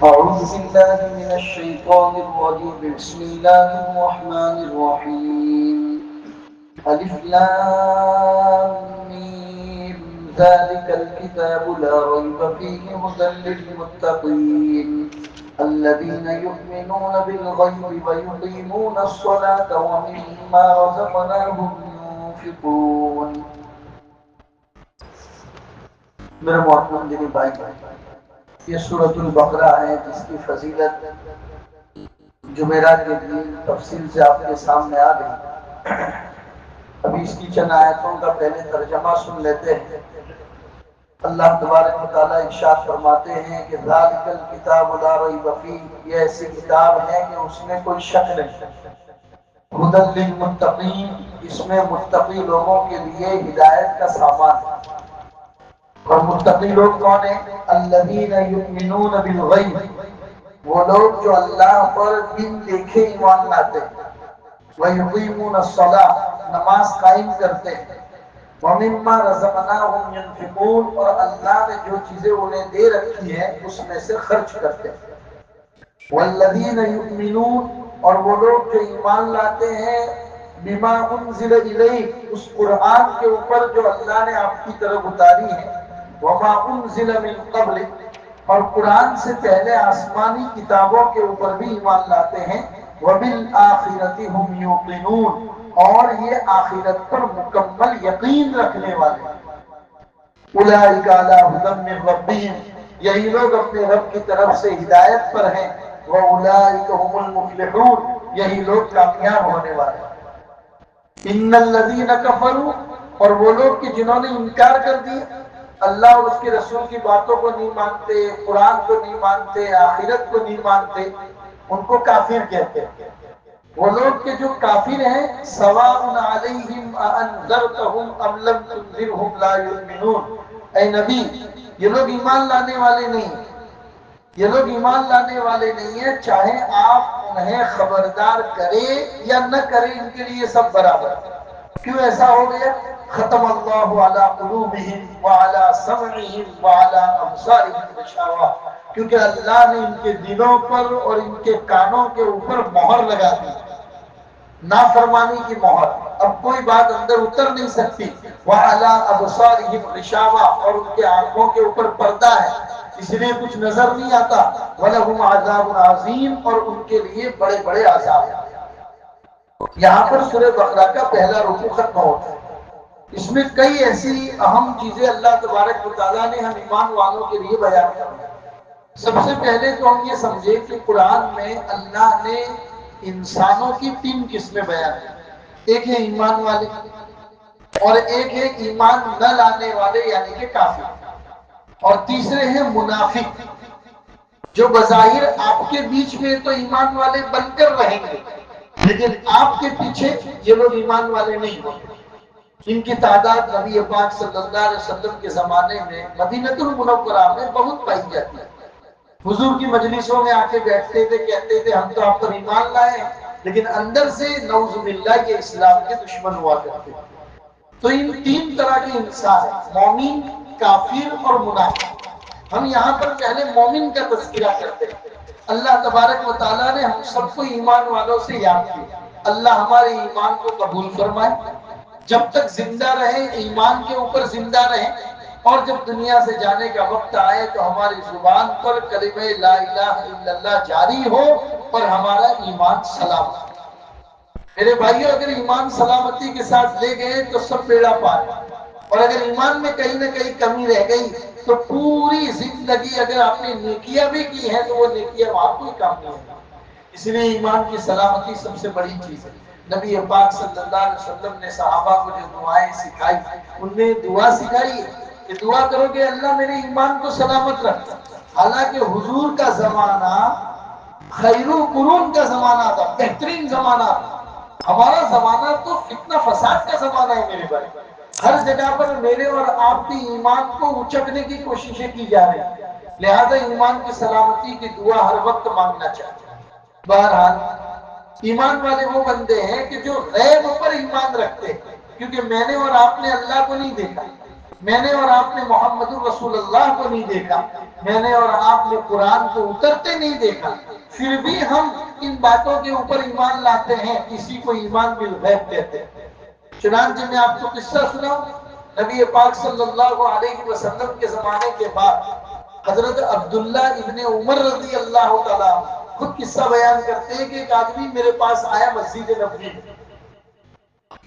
أعوذ بالله من الشيطان الرجيم بسم الله الرحمن الرحيم ألف لام ميم ذلك الكتاب لا ريب فيه هدى للمتقين الذين يؤمنون بالغيب ويقيمون الصلاة ومما رزقناهم ينفقون. میرے محترم دینی بھائی، یہ سورۃ البقرہ ہے جس کی فضیلت جمعرات کے دن تفصیل سے آپ کے سامنے آ گئی. ابھی اس کی چند آیتوں کا پہلے ترجمہ سن لیتے ہیں. اللہ تبارک و تعالیٰ ارشاد فرماتے ہیں کہ ذالک الکتاب لا ریب فیہ، یہ ایسی کتاب ہے کہ اس میں کوئی شک نہیں. ھدی للمتقین، اس میں متقی لوگوں کے لیے ہدایت کا سامان ہے. اور متقی لوگ کون ہیں؟ الذین یؤمنون بالغیب، وہ لوگ جو اللہ پر بن دیکھے ایمان لاتے ہیں. ویقیمون الصلاۃ، نماز قائم کرتے ہیں. ومما رزقناہم ینفقون، اور اللہ نے جو چیزیں انہیں دے رکھی ہیں اس میں سے خرچ کرتے ہیں. والذین یؤمنون، اور وہ لوگ جو ایمان لاتے ہیں بما انزل الیک، اس قرآن کے اوپر جو اللہ نے آپ کی طرف اتاری ہے. وما انزل من قبل، اور قرآن سے پہلے آسمانی کتابوں کے اوپر بھی ایمان لاتے ہیں. وبالآخرۃ هم یوقنون، اور یہ آخرت پر مکمل یقین رکھنے والے ہیں. اولئک علی ھدی من ربہم، یہی لوگ اپنے رب کی طرف سے ہدایت پر ہیں. واولئک هم المفلحون، یہی لوگ کامیاب ہونے والے ہیں. ان الذین کفروا، اور وہ لوگ کہ جنہوں نے انکار کر دیا، اللہ اور اس کے رسول کی باتوں کو نہیں مانتے، قرآن کو نہیں مانتے، آخرت کو نہیں مانتے، ان کو کافر کہتے ہیں. وہ لوگ کہ جو کافر ہیں، سواء علیہم اانذرتہم ام لم تنذرہم لا یؤمنون. اے نبی، یہ لوگ ایمان لانے والے نہیں ہیں، یہ لوگ ایمان لانے والے نہیں ہیں، چاہے آپ انہیں خبردار کریں یا نہ کریں، ان کے لیے سب برابر. کیوں ایسا ہو گیا؟ ختم اللہ علی قلوبہم وعلی سمعہم وعلی ابصارہم غشاوہ، کیونکہ اللہ نے ان کے دلوں پر اور ان کے کانوں کے اوپر مہر لگا دی، نافرمانی کی مہر. اب کوئی بات اندر اتر نہیں سکتی. وعلی ابصارہم غشاوہ، اور ان کے آنکھوں کے اوپر پردہ ہے، اس لیے کچھ نظر نہیں آتا. وَلَهُمْ عَذَابٌ عَظِيمٌ، اور ان کے لیے بڑے بڑے عذاب ہیں. یہاں پر سورہ بقرہ کا پہلا رکوع ختم ہوتا ہے. اس میں کئی ایسی اہم چیزیں اللہ تبارک و تعالیٰ نے ہم ایمان والوں کے لیے بیان کی. سب سے پہلے تو ہم یہ سمجھے کہ قرآن میں اللہ نے انسانوں کی 3 قسمیں بیان کی. ایک ہے ایمان والے، اور ایک ہے ایمان نہ لانے والے یعنی کہ کافر، اور تیسرے ہیں منافق، جو بظاہر آپ کے بیچ میں تو ایمان والے بن کر رہیں گے، لیکن آپ کے پیچھے یہ لوگ ایمان والے نہیں ہوں گے. ان کی تعداد نبی پاک صلی اللہ علیہ وسلم کے زمانے میں مدینہ المنورہ میں بہت پائی جاتی ہے. حضور کی مجلسوں میں آ کے بیٹھتے تھے، کہتے تھے ہم تو آپ پر ایمان لائے ہیں، لیکن اندر سے نعوذ باللہ کے اسلام کے دشمن ہوا کرتے تھے. تو ان 3 طرح کے انسان ہیں، مومن، کافر اور منافق. ہم یہاں پر پہلے مومن کا تذکرہ کرتے ہیں. اللہ تبارک و تعالیٰ نے ہم سب کو ایمان والوں سے یاد کیا. اللہ ہمارے ایمان کو قبول فرمائے، جب تک زندہ رہیں ایمان کے اوپر زندہ رہیں، اور جب دنیا سے جانے کا وقت آئے تو ہماری زبان پر کلمہ لا الہ الا اللہ جاری ہو اور ہمارا ایمان سلامت. میرے بھائیو، اگر ایمان سلامتی کے ساتھ لے گئے تو سب بیڑا پار، اور اگر ایمان میں کہیں نہ کہیں کمی رہ گئی تو پوری زندگی اگر آپ نے نیکیاں بھی کی ہیں تو وہ نیکیاں وہاں کوئی کام نہیں ہے. اس لیے ایمان کی سلامتی سب سے بڑی چیز ہے. نبی پاک صلی اللہ علیہ وسلم نے صحابہ کو جو دعائیں سکھائی، ان نے دعا سکھائی کہ دعا کرو کہ اللہ میرے ایمان کو سلامت رکھ. حالانکہ حضور کا زمانہ خیر القرون کا زمانہ تھا، بہترین زمانہ تھا. ہمارا زمانہ تو فتنہ فساد کا زمانہ ہے. میرے بھائی، ہر جگہ پر میرے اور آپ کی ایمان کو اچکنے کی کوششیں کی جا رہی ہیں. لہذا ایمان کی سلامتی کی دعا ہر وقت مانگنا چاہیے. بہرحال ایمان والے وہ بندے ہیں کہ جو غیب پر ایمان رکھتے ہیں، کیونکہ میں نے اور آپ نے اللہ کو نہیں دیکھا، میں نے اور آپ نے محمد رسول اللہ کو نہیں دیکھا، میں نے اور آپ نے قرآن کو اترتے نہیں دیکھا، پھر بھی ہم ان باتوں کے اوپر ایمان لاتے ہیں، اسی کو ایمان بالغیب کہتے ہیں۔ چنانچہ میں آپ کو قصہ سناؤں، نبی پاک صلی اللہ علیہ وسلم کے زمانے کے بعد حضرت عبداللہ ابن عمر رضی اللہ تعالیٰ خود قصہ بیان کرتے ہیں کہ ایک آدمی میرے پاس آیا مسجد نبوی میں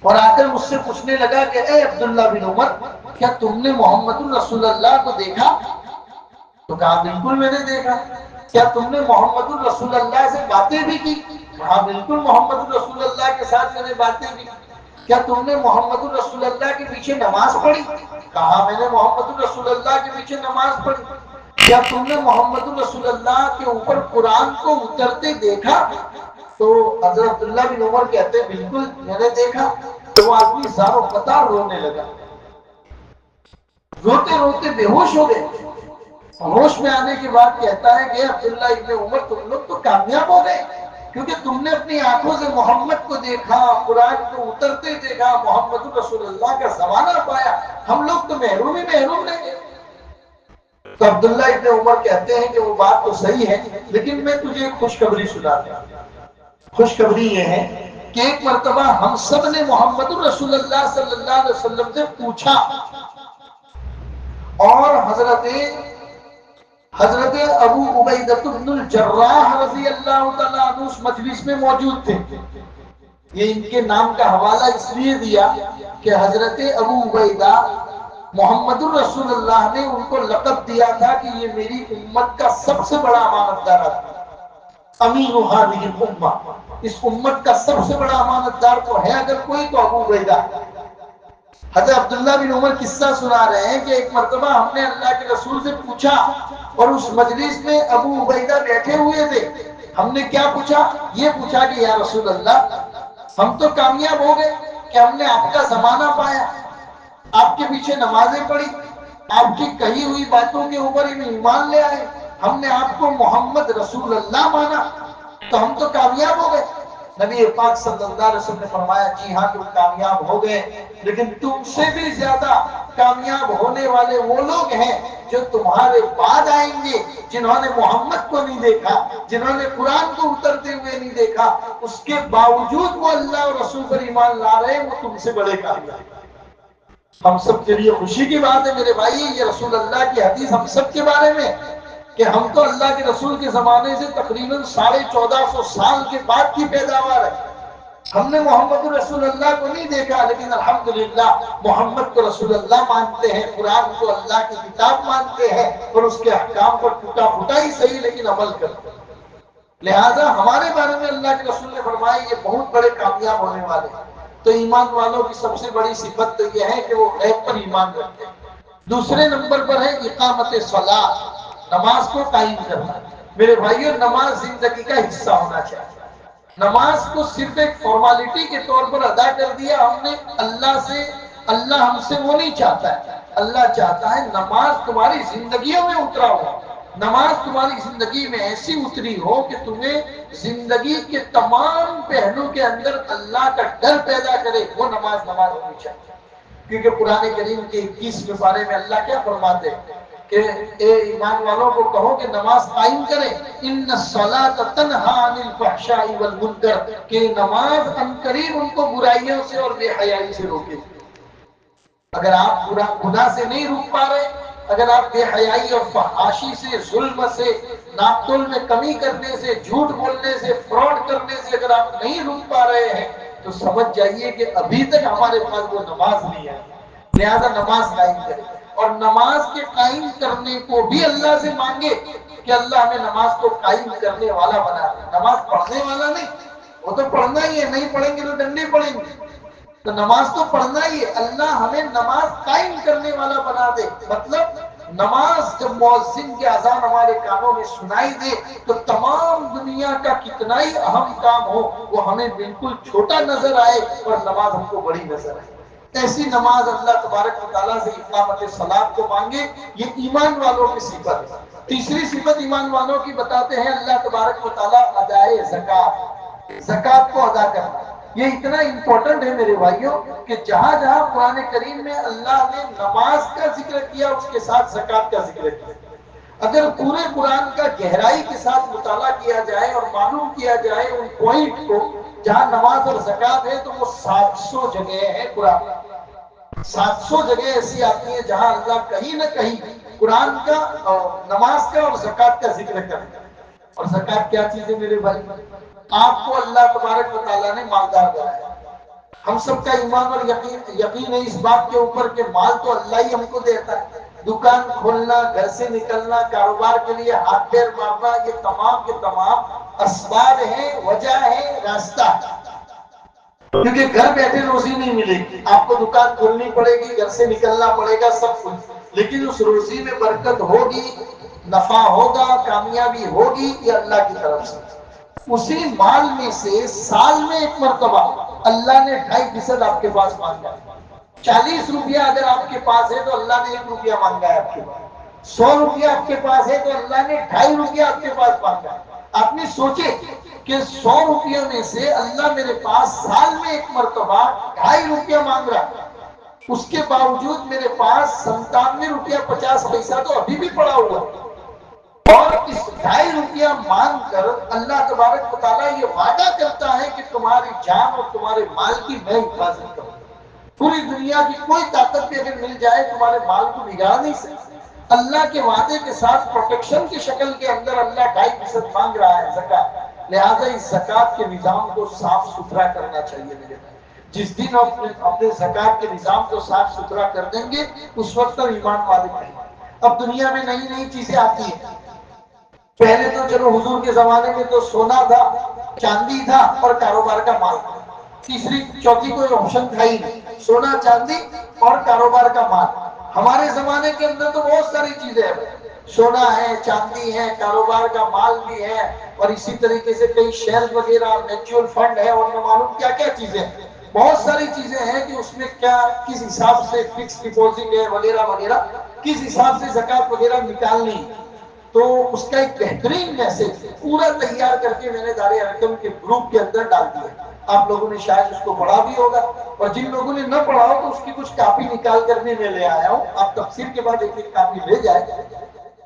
اور آ کر مجھ سے پوچھنے لگا کہ اے عبداللہ بن عمر، کیا تم نے محمد الرسول اللہ کو دیکھا؟ تو کہا بالکل میں نے دیکھا۔ کیا تم نے محمد الرسول اللہ سے باتیں بھی کی؟ کہا بالکل محمد الرسول اللہ کے ساتھ میں نے باتیں کی۔ کیا تم نے محمد الرسول اللہ کے پیچھے نماز پڑھی؟ کہا میں نے محمد الرسول اللہ کے پیچھے نماز پڑھی۔ کیا تم نے محمد الرسول اللہ کے اوپر قرآن کو اترتے دیکھا؟ تو حضرت عبداللہ بن عمر کہتے ہیں بالکل میں نے دیکھا۔ تو وہ آدمی زارو قطار رونے لگا، روتے روتے بے ہوش ہو گئے۔ ہوش میں آنے کے بعد کہتا ہے کہ عبداللہ ابن عمر تم لوگ تو کامیاب ہو گئے، کیونکہ تم نے اپنی آنکھوں سے محمد کو دیکھا، قرآن کو اترتے دیکھا، محمد رسول اللہ کا زمانہ پایا، ہم لوگ تو محروم ہی محروم رہ گئے۔ تو عبداللہ ابن عمر کہتے ہیں کہ وہ بات تو صحیح ہے، لیکن میں تجھے ایک خوشخبری سناتا ہوں۔ خوشخبری یہ ہے کہ ایک مرتبہ ہم سب نے محمد رسول اللہ صلی اللہ علیہ وسلم سے پوچھا، اور حضرت ابو عبیدہ بن الجراح رضی اللہ تعالیٰ عنہ اس مجلس میں موجود تھے۔ یہ ان کے نام کا حوالہ اس لیے دیا کہ حضرت ابو عبیدہ محمد الرسول اللہ نے ان کو لقب دیا تھا کہ یہ میری امت کا سب سے بڑا امانت دار ہے، امین هذه الامہ، اس امت کا سب سے بڑا امانت دار تو ہے اگر کوئی تو ابو عبیدہ۔ حضرت عبداللہ بن عمر قصہ سنا رہے ہیں کہ ایک مرتبہ ہم نے اللہ کے رسول سے پوچھا، اور اس مجلس میں ابو عبیدہ بیٹھے ہوئے تھے۔ ہم نے کیا پوچھا؟ یہ پوچھا کہ یا رسول اللہ، ہم تو کامیاب ہو گئے کہ ہم نے آپ کا زمانہ پایا، آپ کے پیچھے نمازیں پڑھی، آپ کی کہی ہوئی باتوں کے اوپر ایمان لے آئے، ہم نے آپ کو محمد رسول اللہ مانا، تو ہم تو کامیاب ہو گئے۔ نبی پاک صلی اللہ علیہ وسلم نے فرمایا جی ہاں تم کامیاب ہو گئے، لیکن تم سے بھی زیادہ کامیاب ہونے والے وہ لوگ ہیں جو تمہارے بعد آئیں گے، جنہوں نے محمد کو نہیں دیکھا، جنہوں نے قرآن کو اترتے ہوئے نہیں دیکھا، اس کے باوجود وہ اللہ اور رسول پر ایمان لا رہے ہیں، وہ تم سے بڑے کامیاب۔ ہم سب کے لیے خوشی کی بات ہے میرے بھائی، یہ رسول اللہ کی حدیث ہم سب کے بارے میں کہ ہم تو اللہ کے رسول کے زمانے سے تقریباً 1450 سال کے بعد کی پیداوار ہے۔ ہم نے محمد رسول اللہ کو نہیں دیکھا، لیکن الحمدللہ محمد کو رسول اللہ مانتے ہیں، قرآن کو اللہ کی کتاب مانتے ہیں، اور اس کے احکام پر ٹوٹا پھوٹا ہی صحیح لیکن عمل کرتے ہیں۔ لہذا ہمارے بارے میں اللہ کے رسول نے فرمایا یہ بہت بڑے کامیاب ہونے والے ہیں۔ تو ایمان والوں کی سب سے بڑی صفت تو یہ ہے کہ وہ غیب پر ایمان رکھتے ہیں۔ دوسرے نمبر پر ہے اقامت صلاۃ، نماز کو قائم کرنا۔ میرے بھائیوں، نماز زندگی کا حصہ ہونا چاہیے۔ نماز کو صرف ایک فارمیلٹی کے طور پر ادا کر دیا ہم نے اللہ سے، اللہ ہم سے وہ نہیں چاہتا ہے۔ اللہ چاہتا ہے نماز تمہاری زندگیوں میں اترا ہو، نماز تمہاری زندگی میں ایسی اتری ہو کہ تمہیں زندگی کے تمام پہلو کے اندر اللہ کا ڈر پیدا کرے، وہ نماز ہونی چاہیے۔ کیونکہ قرآن کریم کے 21ویں پارے میں اللہ کیا فرماتے ہیں کہ اے ایمان والوں کو کہو کہ نماز قائم کریں، ان الصلاۃ تنہی عن الفحشاء والمنکر، کہ نماز عنقریب ان کو برائیوں سے اور بے حیائی سے روکے۔ اگر آپ گناہ سے نہیں روک پا رہے، اگر آپ بے حیائی اور فحاشی سے، ظلم سے، ناپ تول میں کمی کرنے سے، جھوٹ بولنے سے، فراڈ کرنے سے اگر آپ نہیں روک پا رہے ہیں تو سمجھ جائیے کہ ابھی تک ہمارے پاس وہ نماز نہیں ہے۔ لہذا نماز قائم کریں، اور نماز کے قائم کرنے کو بھی اللہ سے مانگے کہ اللہ ہمیں نماز کو قائم کرنے والا بنا دے، نماز پڑھنے والا نہیں۔ وہ تو پڑھنا ہی ہے، نہیں پڑھیں گے تو ڈنڈے پڑیں گے، تو نماز تو پڑھنا ہی ہے۔ اللہ ہمیں نماز قائم کرنے والا بنا دے، مطلب نماز جب مؤذن کی اذان ہمارے کانوں میں سنائی دے تو تمام دنیا کا کتنا ہی اہم کام ہو وہ ہمیں بالکل چھوٹا نظر آئے اور نماز ہم کو بڑی نظر آئے۔ ایسی نماز اللہ تبارک و تعالیٰ سے اقامت صلاۃ کو مانگے، یہ ایمان والوں کی صفت ہے۔ تیسری صفت ایمان والوں کی بتاتے ہیں اللہ تبارک و تعالیٰ ادائے زکوٰۃ، زکوٰۃ کو ادا کرنا۔ یہ اتنا امپورٹنٹ ہے میرے بھائیوں کہ جہاں جہاں قرآن کریم میں اللہ نے نماز کا ذکر کیا اس کے ساتھ زکوٰۃ کا ذکر کیا. اگر پورے قرآن کا گہرائی کے ساتھ مطالعہ کیا جائے اور معلوم کیا جائے ان پوائنٹ کو جہاں نماز اور زکوٰۃ ہے تو وہ 700 جگہ ہے قرآن. 700 جگہ ایسی آتی ہیں جہاں اللہ کہیں نہ کہیں قرآن کا نماز کا اور زکوٰۃ کا ذکر کرتا ہے. اور زکوٰۃ کیا چیز ہے میرے بھائی؟ آپ کو اللہ تبارک و تعالیٰ نے مالدار بنایا. ہم سب کا ایمان اور یقین ہے اس بات کے اوپر کہ مال تو اللہ ہی ہم کو دیتا ہے. دکان کھولنا، گھر سے نکلنا، کاروبار کے لیے ہاتھ پیر مارنا، یہ تمام کے تمام اسباب ہیں، وجہ ہے، راستہ. کیونکہ گھر بیٹھے روزی نہیں ملے گی، آپ کو دکان کھولنی پڑے گی، گھر سے نکلنا پڑے گا، سب کچھ. لیکن اس روزی میں برکت ہوگی، نفع ہوگا، کامیابی ہوگی، یہ اللہ کی طرف سے. اسی مال میں سے سال میں ایک مرتبہ اللہ نے 2.5% آپ کے پاس مانگا. 40 روپیہ اگر آپ کے پاس ہے تو اللہ نے 1 روپیہ مانگا ہے آپ کے پاس. 100 روپیہ آپ کے پاس ہے تو اللہ نے 2.5 روپیہ آپ کے پاس مانگا ہے. آپ نے سوچے کہ 100 روپیوں میں سے اللہ میرے پاس سال میں ایک مرتبہ 2.5 روپیہ مانگ رہا ہے، اس کے باوجود میرے پاس 97 روپیہ 50 پیسہ تو ابھی بھی پڑا ہوا ہے. اور اس 2.5 روپیہ مانگ کر اللہ تبارک و تعالیٰ یہ وعدہ کرتا ہے کہ تمہاری جان اور تمہارے مال کی میں حفاظت کروں. پوری دنیا کی کوئی طاقت بھی اگر مل جائے تمہارے مال کو بگاڑ نہیں سکتی. اللہ کے وعدے کے ساتھ پروٹیکشن کی شکل کے اندر اللہ 2.5% مانگ رہا ہے زکوٰۃ. لہٰذا اس زکوٰۃ کے نظام کو صاف ستھرا کرنا چاہیے میرے بھائی. جس دن اپنے زکوٰۃ کے نظام کو صاف ستھرا کر دیں گے اس وقت تک ایمان والے نہیں. اب دنیا میں نئی نئی چیزیں آتی ہیں. پہلے تو چلو حضور کے زمانے میں تو سونا تھا، چاندی تھا اور کاروبار کا مال تھا. تیسری چوتھی کوئی آپشن تھا ہی نہیں، سونا، چاندی اور کاروبار کا مال. ہمارے زمانے کے اندر تو بہت ساری چیزیں ہیں. سونا ہے، چاندی ہے، کاروبار کا مال بھی ہے، اور اسی طریقے سے کئی شیئر وغیرہ، میوچل فنڈ ہے، اور نہ معلوم کیا کیا چیزیں ہیں. بہت ساری چیزیں ہیں کہ اس میں کیا کس حساب سے فکس ڈپوزٹ ہے وغیرہ وغیرہ، کس حساب سے زکوٰۃ وغیرہ نکالنی. تو اس کا ایک بہترین میسج پورا تیار کر کے میں نے دار ارقم کے گروپ کے اندر ڈال دیا. آپ لوگوں نے شاید اس کو پڑھا بھی ہوگا، اور جن لوگوں نے نہ پڑھا ہو تو اس کی کچھ کاپی نکال کر میں لے آیا ہوں. آپ تفسیر کے بعد ایک ایک کاپی لے جائیں،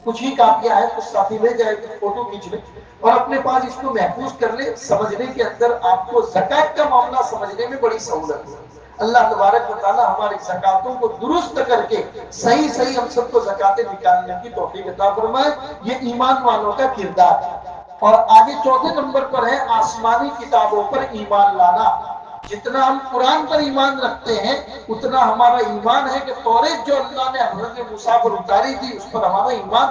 کچھ ہی کاپیاں ہیں، کچھ ساتھی لے جائیں، کچھ فوٹو کھینچ لیں اور اپنے پاس اس کو محفوظ کر لیں. سمجھنے کے اندر آپ کو زکوٰۃ کا معاملہ سمجھنے میں بڑی سہولت ہے. اللہ تبارک و تعالیٰ ہماری زکاتوں کو درست کر کے صحیح صحیح ہم سب کو زکاتیں نکالنے کی توفیق عطا فرمائے. یہ ایمان والوں کا کردار ہے. اور آگے چوتھے نمبر پر ہے آسمانی کتابوں پر ایمان لانا. جتنا ہم قرآن پر ایمان رکھتے ہیں اتنا ہمارا ایمان ہے کہ توریت جو اللہ نے حضرت موسیٰ پر اتاری تھی اس پر ہمارا ایمان.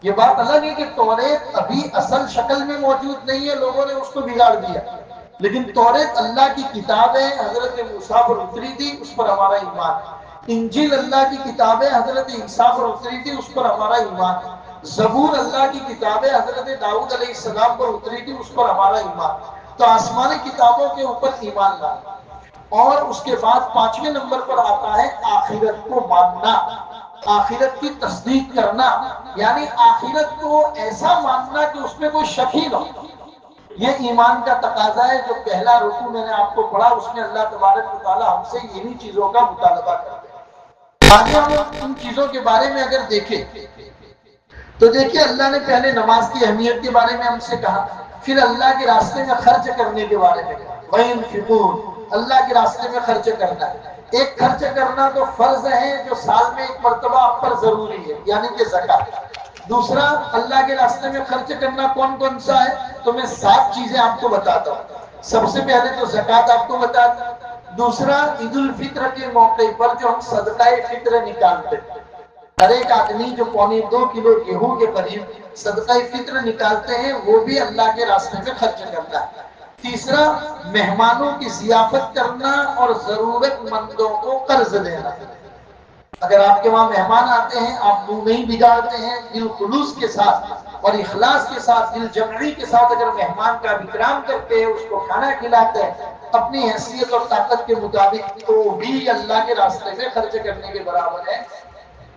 یہ بات الگ ہے کہ توریت ابھی اصل شکل میں موجود نہیں ہے، لوگوں نے اس کو بگاڑ دیا. لیکن توریت اللہ کی کتاب ہے، حضرت موسیٰ پر اتری تھی، اس پر ہمارا ایمان. انجیل اللہ کی کتاب ہے، حضرت عیسیٰ پر اتری تھی، اس پر ہمارا ایمان. زبور اللہ کی کتاب ہے، حضرت داؤد علیہ السلام پر اتری تھی، اس پر ہمارا ایمان. تو آسمانی کتابوں کے اوپر ایمان لانا. اور اس کے بعد 5ویں نمبر پر آتا ہے آخرت کو ماننا، آخرت کی تصدیق کرنا. یعنی آخرت کو ایسا ماننا کہ اس میں کوئی شک ہی نہ ہو. یہ ایمان کا تقاضا ہے. جو پہلا رکوع میں نے آپ کو پڑھا اس میں اللہ تبارک و تعالیٰ ہم سے انہی چیزوں کا مطالبہ کرتے ہیں. آگے ہم ان چیزوں کے بارے میں اگر دیکھیں تو دیکھیں اللہ نے پہلے نماز کی اہمیت کے بارے میں ہم سے کہا، پھر اللہ کے راستے میں خرچ کرنے کے بارے میں کہا. وَيُنْفِقُونَ، اللہ کے راستے میں خرچ کرنا ہے. ایک خرچ کرنا تو فرض ہے جو سال میں ایک مرتبہ آپ پر ضروری ہے، یعنی کہ زکوٰۃ. دوسرا اللہ کے راستے میں خرچ کرنا کون کون سا ہے تو میں 7 چیزیں آپ کو بتاتا ہوں. سب سے پہلے تو زکوٰۃ آپ کو بتاتا ہوں. دوسرا عید الفطر کے موقع پر جو ہم صدقہ فطر نکالتے ہیں، ہر ایک آدمی جو 1.25 کلو گیہوں کے قریب صدقہ فطر نکالتے ہیں وہ بھی اللہ کے راستے میں خرچ کرنا ہے. تیسرا مہمانوں کی ضیافت کرنا اور ضرورت مندوں کو قرض دینا. اگر آپ کے وہاں مہمان آتے ہیں آپ منہ نہیں بگاڑتے ہیں، دل خلوص کے ساتھ اور اخلاص کے ساتھ، دل جمعی کے ساتھ اگر مہمان کا اکرام کرتے ہیں، اس کو کھانا کھلاتے ہیں اپنی حیثیت اور طاقت کے مطابق، تو بھی اللہ کے راستے میں خرچ کرنے کے برابر ہے.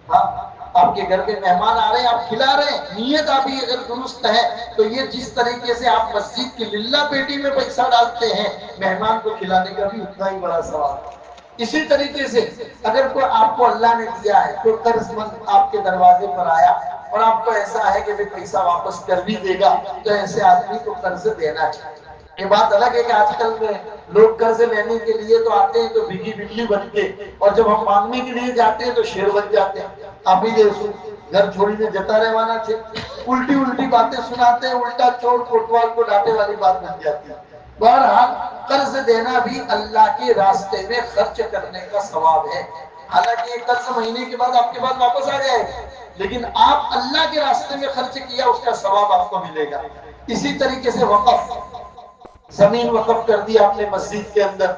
ہاں، آپ کے گھر میں مہمان آ رہے ہیں، آپ کھلا رہے ہیں، نیت آپ ہی اگر درست ہے تو یہ جس طریقے سے آپ مسجد کی للہ پیٹی میں پیسہ ڈالتے ہیں، مہمان کو کھلانے کا بھی اتنا ہی بڑا ثواب ہے۔ اسی طریقے سے اگر کوئی آپ کو اللہ نے دیا ہے، کوئی قرض مند آپ کے دروازے پر آیا اور آپ کو ایسا ہے کہ پیسہ واپس کر بھی دے گا، تو ایسے آدمی کو قرض دینا چاہیے۔ یہ بات الگ ہے کہ آج کل میں لوگ قرض لینے کے لیے تو آتے ہیں تو بھیگی بجلی بن کے، اور جب ہم مانگنے کے لیے جاتے ہیں تو شیر بن جاتے ہیں۔ آپ ہی دیکھو، گھر چھوڑی نے جتا رہوانا چاہیے، الٹی الٹی باتیں سناتے ہیں، الٹا چور کوٹوال کو ڈانٹے والی بات بن جاتی ہے۔ بہرحال قرض دینا بھی اللہ کے راستے میں خرچ کرنے کا ثواب ہے۔ حالانکہ یہ قرض مہینے کے بعد آپ کے پاس واپس آ جائے گا، لیکن آپ اللہ کے راستے میں خرچ کیا، اس کا ثواب آپ کو ملے گا۔ اسی طریقے سے وقف، زمین وقف کر دی آپ نے مسجد کے اندر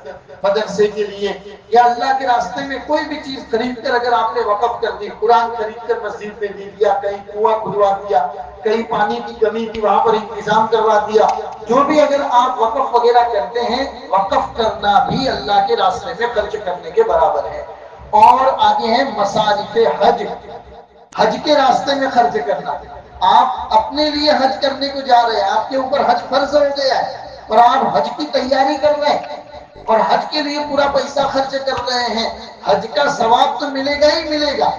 مدرسے کے لیے، یا اللہ کے راستے میں کوئی بھی چیز خرید کر اگر آپ نے وقف کر دی، قرآن خرید کر مسجد میں دے دیا، کہیں کنواں کھدوا دیا، کہیں پانی کی کمی تھی وہاں پر انتظام کروا دیا، جو بھی اگر آپ وقف وغیرہ کرتے ہیں، وقف کرنا بھی اللہ کے راستے میں خرچ کرنے کے برابر ہے۔ اور آگے ہے مصارف حج، حج کے راستے میں خرچ کرنا۔ آپ اپنے لیے حج کرنے کو جا رہے ہیں، آپ کے اوپر حج فرض ہو گیا ہے اور آپ حج کی تیاری کر رہے ہیں اور حج کے لیے پورا پیسہ خرچ کر رہے ہیں، حج کا ثواب تو ملے گا ہی ملے گا۔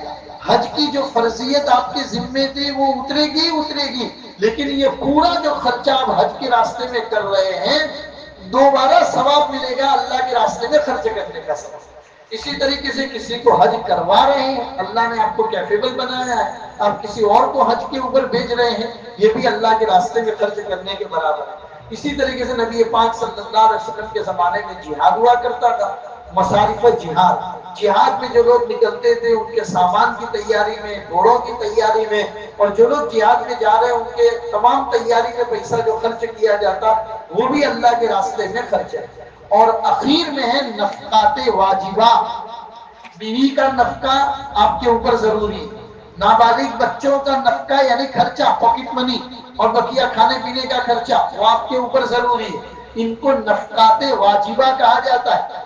حج کی جو فرضیت آپ کے ذمے تھی وہ اترے گی، لیکن یہ پورا جو خرچہ آپ حج کے راستے میں کر رہے ہیں، دوبارہ ثواب ملے گا اللہ کے راستے میں خرچ کرنے کا ثواب۔ اسی طریقے سے کسی کو حج کروا رہے ہیں، اللہ نے آپ کو کیپیبل بنایا ہے، آپ کسی اور کو حج کے اوپر بھیج رہے ہیں، یہ بھی اللہ کے راستے میں خرچ کرنے کے برابر ہے۔ اسی طریقے سے نبی پاک صلی اللہ علیہ وسلم کے زمانے میں جہاد ہوا کرتا تھا، مصارف جہاد، جہاد میں جو لوگ نکلتے تھے ان کے سامان کی تیاری میں، گھوڑوں کی تیاری میں، اور جو لوگ جہاد میں جا رہے ہیں ان کے تمام تیاری میں پیسہ جو خرچ کیا جاتا وہ بھی اللہ کے راستے میں خرچ ہے۔ اور اخیر میں ہے نفقات واجبہ، بیوی کا نفقہ آپ کے اوپر ضروری ہے، نابالغ بچوں کا نفقہ یعنی خرچہ، پاکٹ منی، اور بقیہ کھانے پینے کا خرچہ وہ آپ کے اوپر ضروری ہے، ان کو نفقات واجبہ کہا جاتا ہے۔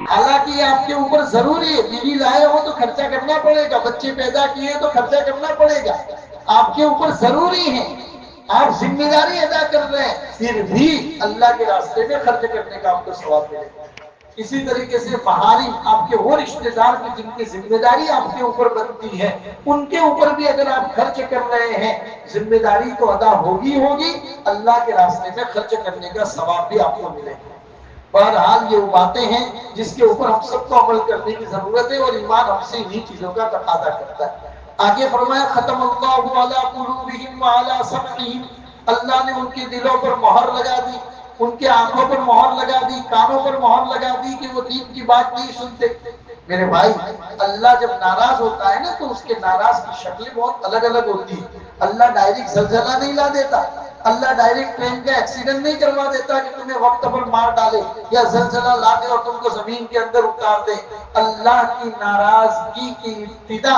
حالانکہ یہ آپ کے اوپر ضروری ہے، بیوی لائے ہو تو خرچہ کرنا پڑے گا، بچے پیدا کیے تو خرچہ کرنا پڑے گا، آپ کے اوپر ضروری ہے، آپ ذمہ داری ادا کر رہے ہیں، پھر بھی اللہ کے راستے میں خرچ کرنے کا آپ کو ثواب ملے گا۔ اسی طریقے سے محارم، آپ کے وہ رشتہ دار کی جن کی ذمہ داری آپ کے اوپر بنتی ہے، ان کے اوپر بھی اگر آپ خرچ کر رہے ہیں، ذمہ داری تو ادا ہوگی، اللہ کے راستے میں خرچ کرنے کا ثواب بھی آپ کو ملے گا۔ بہرحال یہ وہ باتیں ہیں جس کے اوپر ہم سب کو عمل کرنے کی ضرورت ہے، اور ایمان ہم سے انہی چیزوں کا تقاضا کرتا ہے۔ آگے فرمایا ختم اللہ علی قلوبہم وعلی سمعہم، اللہ نے ان کے دلوں پر مہر لگا دی، ان کے آنکھوں پر مہر لگا دی، کانوں پر مہر لگا دی کہ وہ دین کی بات نہیں سنتے۔ میرے بھائی، اللہ جب ناراض ہوتا ہے نا تو اس کے ناراض کی شکلیں بہت الگ الگ ہوتی ہیں۔ اللہ ڈائریکٹ زلزلہ نہیں لا دیتا، اللہ ڈائریکٹ ٹرین کا ایکسیڈنٹ نہیں کروا دیتا کہ تمہیں وقت پر مار ڈالے یا زلزلہ لا دے اور تم کو زمین کے اندر اتار دے۔ اللہ کی ناراضگی کی ابتدا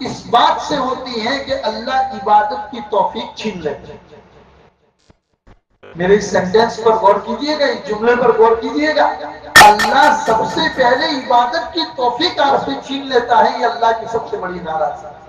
اس بات سے ہوتی ہے کہ اللہ عبادت کی توفیق چھین لیتے۔ میرے اس سینٹینس پر غور کیجئے گا، اس جملے پر غور کیجئے گا، اللہ سب سے پہلے عبادت کی توفیق آپ سے چھین لیتا ہے، یہ اللہ کی سب سے بڑی ناراضگی۔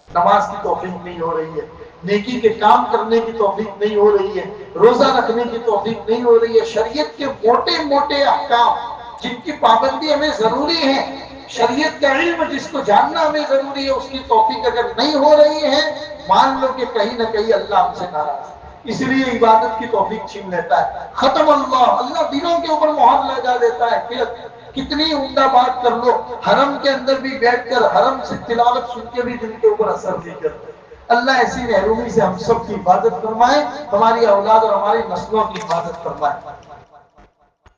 نماز کی توفیق نہیں ہو رہی ہے، نیکی کے کام کرنے کی توفیق نہیں ہو رہی ہے، روزہ رکھنے کی توفیق نہیں ہو رہی ہے، شریعت کے موٹے موٹے احکام جن کی پابندی ہمیں ضروری ہے، شریعت کا علم جس کو جاننا ہمیں ضروری ہے، اس کی توفیق اگر نہیں ہو رہی ہے، مان لو کہ کہیں نہ کہیں اللہ ہم سے ناراض ہے، اس لیے عبادت کی توفیق چھین لیتا ہے۔ ختم اللہ دلوں کے اوپر مہر لگا دیتا ہے۔ پھر کتنی عمدہ بات کر لو، حرم کے اندر بھی بیٹھ کر حرم سے تلاوت سن کے بھی دل کے اوپر اثر نہیں کرتا۔ اللہ ایسی محرومی سے ہم سب کی حفاظت فرمائے، ہماری اولاد اور ہماری نسلوں کی حفاظت فرمائے۔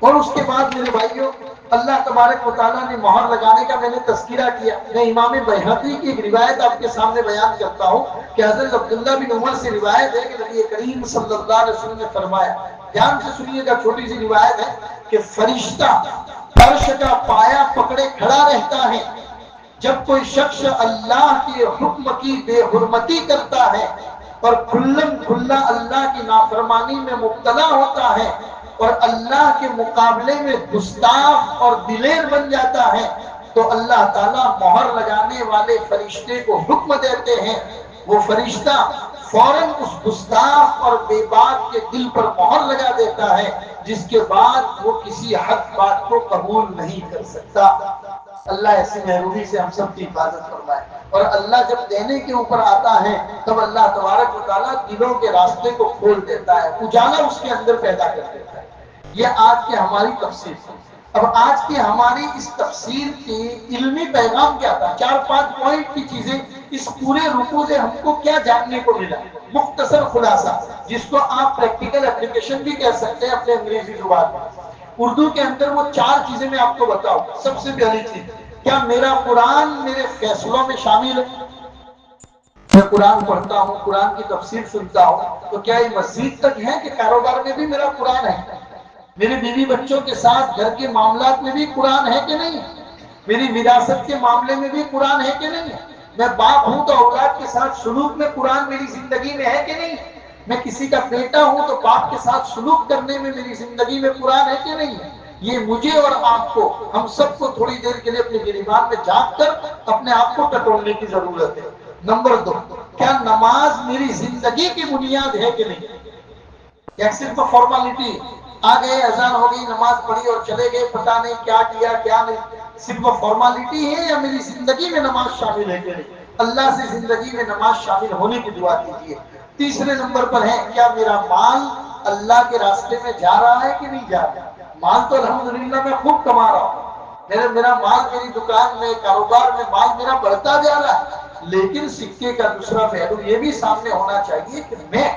اور اس کے بعد میرے بھائیوں، اللہ تبارک و تعالیٰ نے مہر لگانے کا میں نے تذکرہ کیا، میں امام بیہقی کی ایک روایت آپ کے سامنے بیان کرتا ہوں کہ حضرت عبداللہ بن عمر سے روایت ہے کہ نبی کریم صلی اللہ علیہ وسلم نے فرمایا، دھیان سے سنیے گا، چھوٹی سی روایت ہے کہ فرشتہ عرش کا پایا پکڑے کھڑا رہتا ہے جب کوئی شخص اللہ کے حکم کی بے حرمتی کرتا ہے اور کھلم کھلا اللہ کی نافرمانی میں مبتلا ہوتا ہے اور اللہ کے مقابلے میں گستاخ اور دلیر بن جاتا ہے، تو اللہ تعالیٰ مہر لگانے والے فرشتے کو حکم دیتے ہیں، وہ فرشتہ فوراً اس گستاخ اور بے باک کے دل پر مہر لگا دیتا ہے، جس کے بعد وہ کسی حق بات کو قبول نہیں کر سکتا۔ اللہ ایسی محرومی سے ہم سب کی حفاظت فرمائے۔ اور اللہ جب دینے کے اوپر آتا ہے تب اللہ تبارک و تعالیٰ دلوں کے راستے کو کھول دیتا ہے، اجالا اس کے اندر پیدا کر دیتا ہے۔ یہ آج کی ہماری تفسیر تھی۔ اب آج کی ہماری اس تفسیر کی علمی پیغام کیا تھا؟ 4-5 پوائنٹ کی چیزیں اس پورے رکوع سے ہم کو کیا جاننے کو ملا؟ مختصر خلاصہ، جس کو آپ پریکٹیکل اپلیکیشن بھی کہہ سکتے ہیں اپنے انگریزی زبان میں۔ اردو کے اندر وہ 4 چیزیں میں آپ کو بتاؤں۔ سب سے پہلی چیز، کیا میرا قرآن میرے فیصلوں میں شامل ہے؟ میں قرآن پڑھتا ہوں، قرآن کی تفسیر سنتا ہوں، تو کیا یہ مزید تک ہے کہ کاروبار میں بھی میرا قرآن ہے؟ میرے بیوی بچوں کے ساتھ گھر کے معاملات میں بھی قرآن ہے کہ نہیں؟ میری وراثت کے معاملے میں بھی قرآن ہے کہ نہیں؟ میں باپ ہوں تو اولاد کے ساتھ سلوک میں قرآن میری زندگی میں ہے کہ نہیں؟ میں کسی کا بیٹا ہوں تو باپ کے ساتھ سلوک کرنے میں میری زندگی میں قرآن ہے کہ نہیں؟ یہ مجھے اور آپ کو، ہم سب کو تھوڑی دیر کے لیے اپنے گریبان میں جھانک کر اپنے آپ کو ٹٹولنے کی ضرورت ہے۔ نمبر 2، کیا نماز میری زندگی کی بنیاد ہے کہ نہیں؟ یا صرف فارمالٹی، آ گئے اذان ہو گئی نماز پڑھی اور چلے گئے، پتہ نہیں کیا کیا کیا نہیں، صرف فارمالٹی ہے یا میری زندگی میں نماز شامل ہے کہ نہیں؟ اللہ سے زندگی میں نماز شامل ہونے کی دعا کیجیے۔ تیسرے نمبر پر ہے، کیا میرا مال اللہ کے راستے میں جا رہا ہے کہ نہیں جا رہا؟ مال تو الحمدللہ میں خوب کما رہا ہوں، میرا مال میری دکان میں، کاروبار میں مال میرا بڑھتا جا رہا ہے، لیکن سکے کا دوسرا پہلو یہ بھی سامنے ہونا چاہیے کہ میں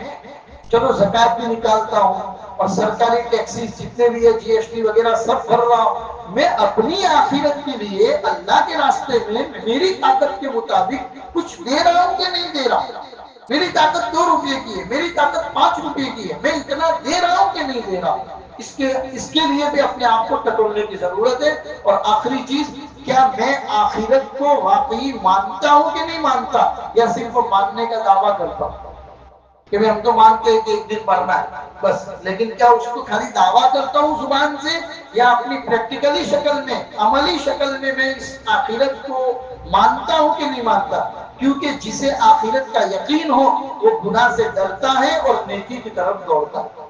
چلو زکات بھی نکالتا ہوں اور سرکاری ٹیکسز جتنے بھی ہے، جی ایس ٹی وغیرہ سب بھر رہا ہوں، میں اپنی آخرت کے لیے اللہ کے راستے میں میری طاقت کے مطابق کچھ دے رہا ہوں کہ نہیں دے رہا ہوں؟ میری طاقت 2 روپے کی ہے، میری طاقت 5 روپے کی ہے، میں اتنا دے رہا ہوں کہ نہیں دے رہا ہوں؟ اس کے لیے بھی اپنے آپ کو ٹٹولنے کی ضرورت ہے۔ اور آخری چیز، کیا میں آخرت کو واقعی مانتا ہوں کہ نہیں مانتا، یا صرف ماننے کا دعویٰ کرتا ہوں کہ ہم تو مانتے ہیں کہ ایک دن مرنا ہے بس، لیکن کیا اس کو خالی دعویٰ کرتا ہوں زبان سے، یا اپنی پریکٹیکلی شکل میں، عملی شکل میں میں اس آخرت کو مانتا ہوں کہ نہیں مانتا؟ کیونکہ جسے آخرت کا یقین ہو وہ گناہ سے ڈرتا ہے اور نیکی کی طرف دوڑتا ہے۔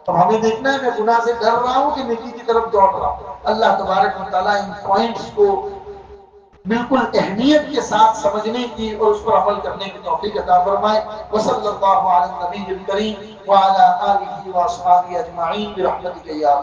اب ہمیں دیکھنا ہے میں گناہ سے ڈر رہا ہوں کہ نیکی کی طرف دوڑ رہا ہوں۔ اللہ تبارک و تعالیٰ ان پوائنٹس کو بالکل اہمیت کے ساتھ سمجھنے کی اور اس پر عمل کرنے کی توفیق عطا فرمائے۔ وصلی اللہ علی النبی الکریم وعلی آلہ واصحابہ اجمعین برحمتک یا